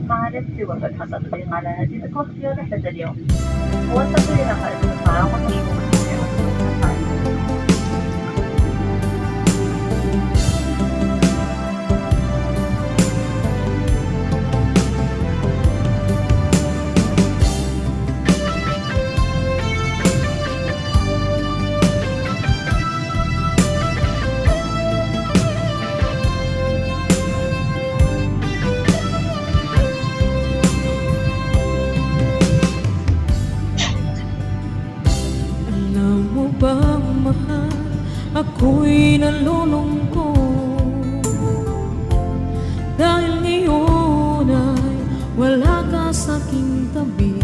معلش وقد حصل لي على هذه الكوفية رحلة اليوم. وصلت إلى قرية القاهرة ومشروع bang mahal, ako'y nalulungkot dahil ngayon ay wala ka sa aking tabi.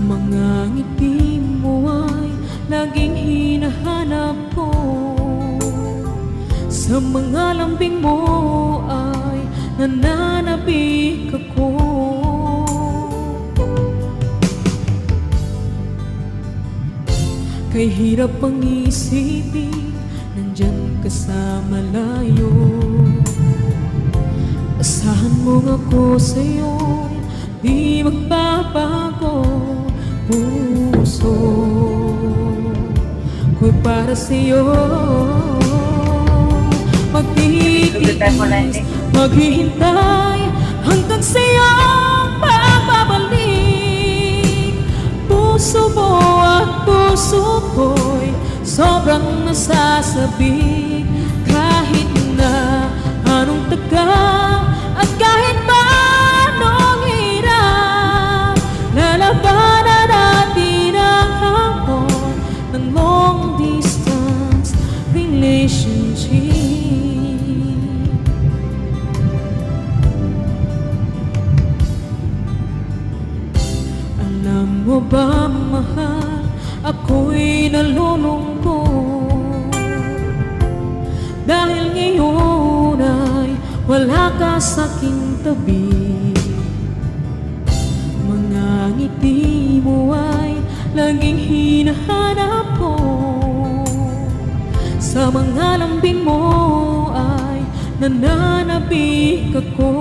Mga ngiti mo ay laging hinahanap ko, sa mga lambing mo ay nananabik ako. Kay hirap ang isipin, nandyan ka sa malayo. Asahan mo ako sa'yo, di magbabago. Puso ko'y para sa'yo. Magtitiis, maghihintay hanggang sa'yo babalik. Puso mo at puso ko'y sobrang nasasabik. Kahit na anong tagal at kahit pa anong hirap, lalabanan natin ang hamon ng long distance relationship. Alam mo ba, mahal, ako'y nalulungkot dahil ngayon ay wala ka sa aking tabi. Mga ngiti mo ay laging hinahanap ko, sa mga lambing mo ay nananabik ako.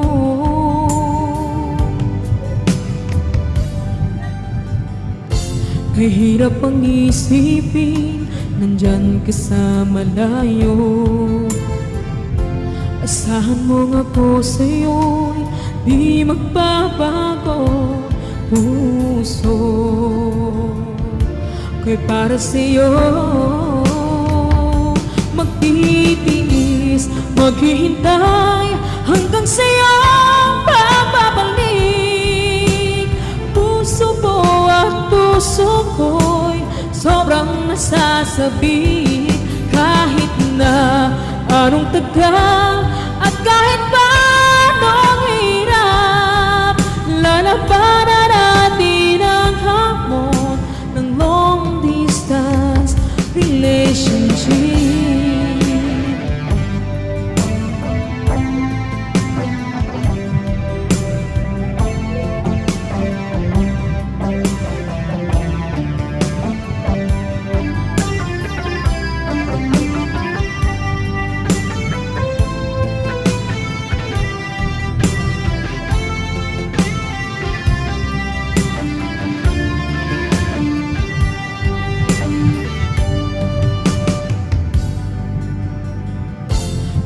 Kay hirap ang isipin, nandyan ka sa malayo. Asahan mo nga po sa'yo'y di magbabago. Puso ko'y para sa'yo, magtitiis, maghihintay hanggang sa'yo babalik. Puso mo at puso ko'y sobrang nasasabik. Kahit na anong tagal at kahit pa anong hirap, lalabanan natin ang hamon ng long distance relationship.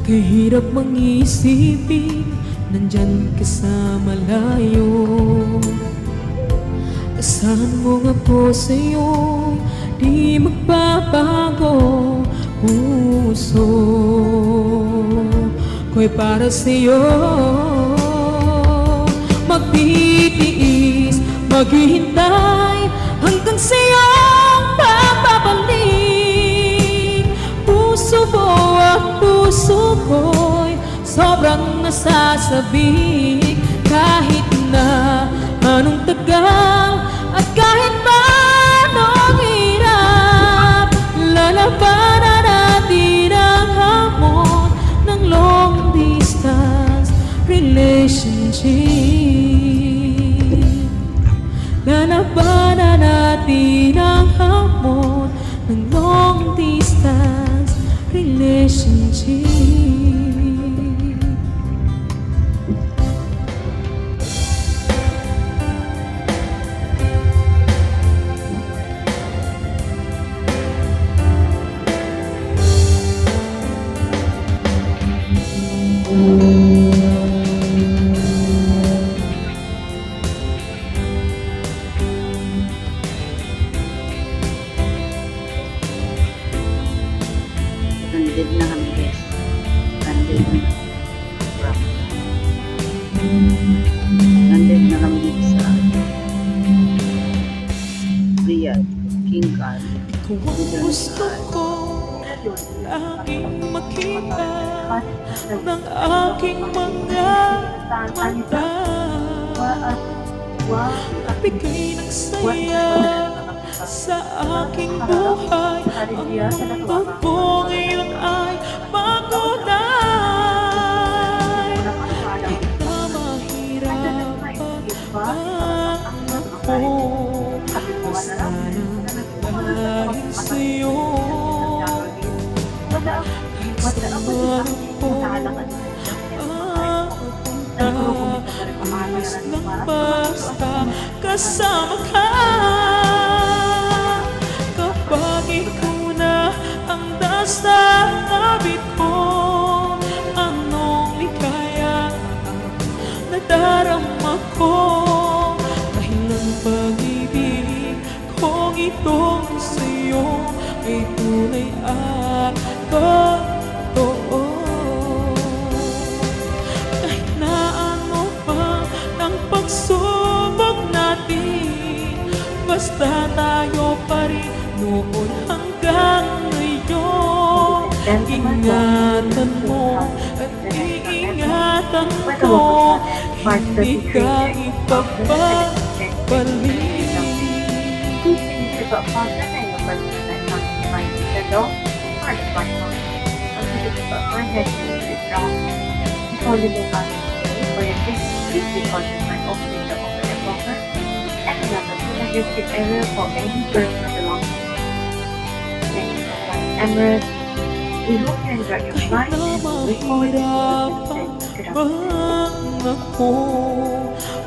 Kay hirap mang isipin, nandyan ka sa malayo. Asahan mo nga po sa'yo, di magbabago. Puso ko'y para sa'yo, magtitiis, maghihintay hanggang sa'yo babalik. Puso mo at puso ko'y sobrang nasasabik. Kahit na anong tagal at kahit pa anong hirap, lalabanan natin ang hamon ng long distance relationship. Lalabanan natin ang hamon pansin. Nandid na kami guys. Nandid na. Nandid na kami dito sa Riyadh, King Khalid. Kung ang gusto ko laging makita ng aking mga mata, bigay ng saya sa aking buhay. Ang bago ngayon ay magunay. Kahit na mahirapan ang ako, basta nang dahil sa'yo. Kahit saan man ako ayos lang basta kasama ka. Kapag ikaw na ang nasa tabi ko, anong likaya nadarama ko. Dahil ang pag-ibig kong itong sa'yo ay tunay at totoo. Kahit na ano pa ng pagsubok natin, basta tayo pa rin noon hanggang ngayon. Ingatan mo at iingatan ko, hindi ka ipagpapalik. Area for any person belonging to Emirates. We hope you enjoy your flight Kahit na and look forward to mahirapan good bang ako,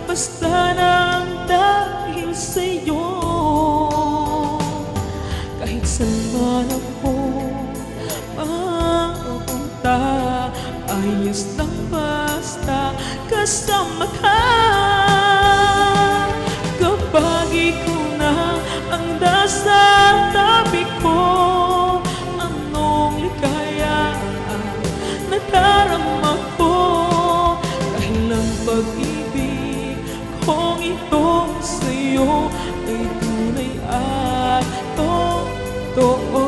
basta nang dahil sa'yo. Kahit saan man ako mapunta, ayos lang basta kasama ka. Kapag ikaw na ang nasa tabi ko, anong likaya nadarama ko. Dahil ang pag-ibig kong itong sa'yo ay tunay at totoo.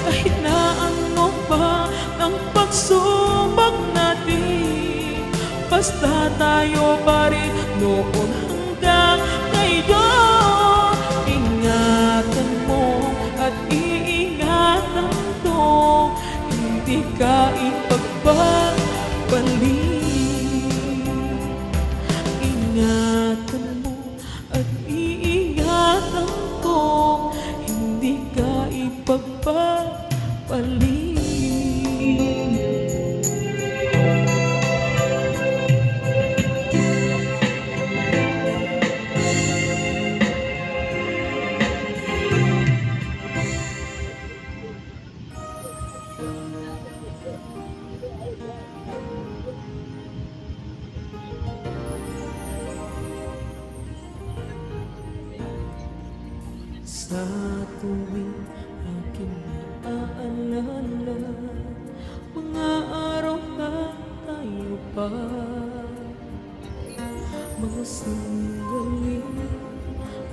Kahit na ano pa ng pagsubok natin, basta tayo pa rin noon hanggang ngayon. Ingatan mo at iingatan ko, hindi ka ipagpapalik. Ingatan mo at iingatan ko, hindi ka ipagpapalik. Sa tuwing aking naaalala mga araw na tayo pa, mga sandali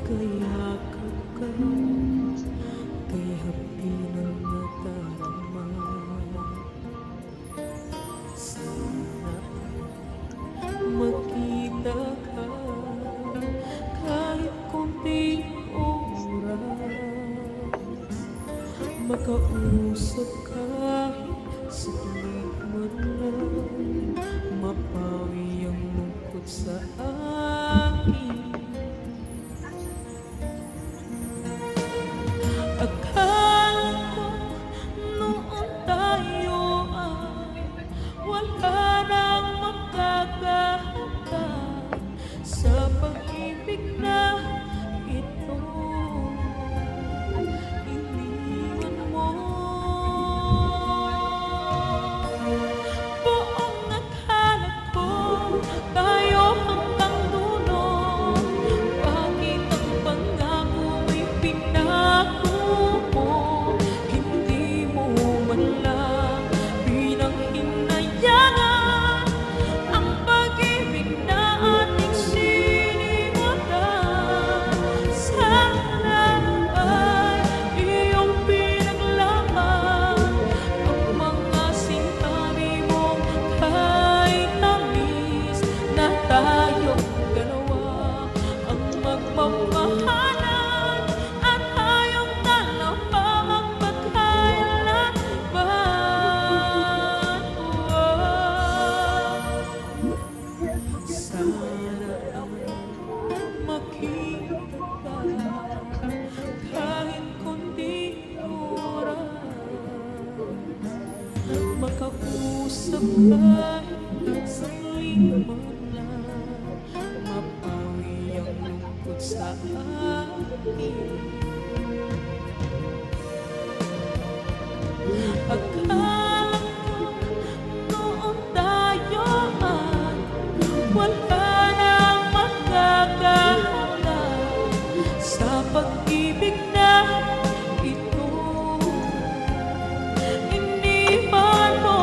kayakap ka, kay hapdi ng nadarama. Sana makita ka kahit konting oras, makausap kahit saglit man lang, mapawi ang lungkot sa akin. Akala ko nung kahit saglit man lang mapawi ang lungkot sa akin. Akala ko noon tayo ay wala nang magkakahala sa pag-ibig na ito. Iniwan mo.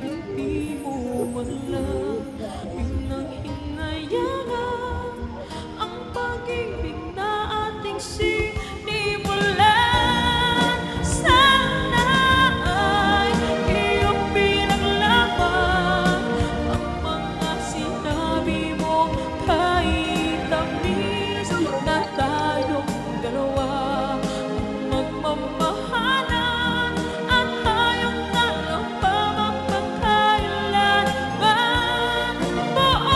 Hindi mo man lang pinanghinayang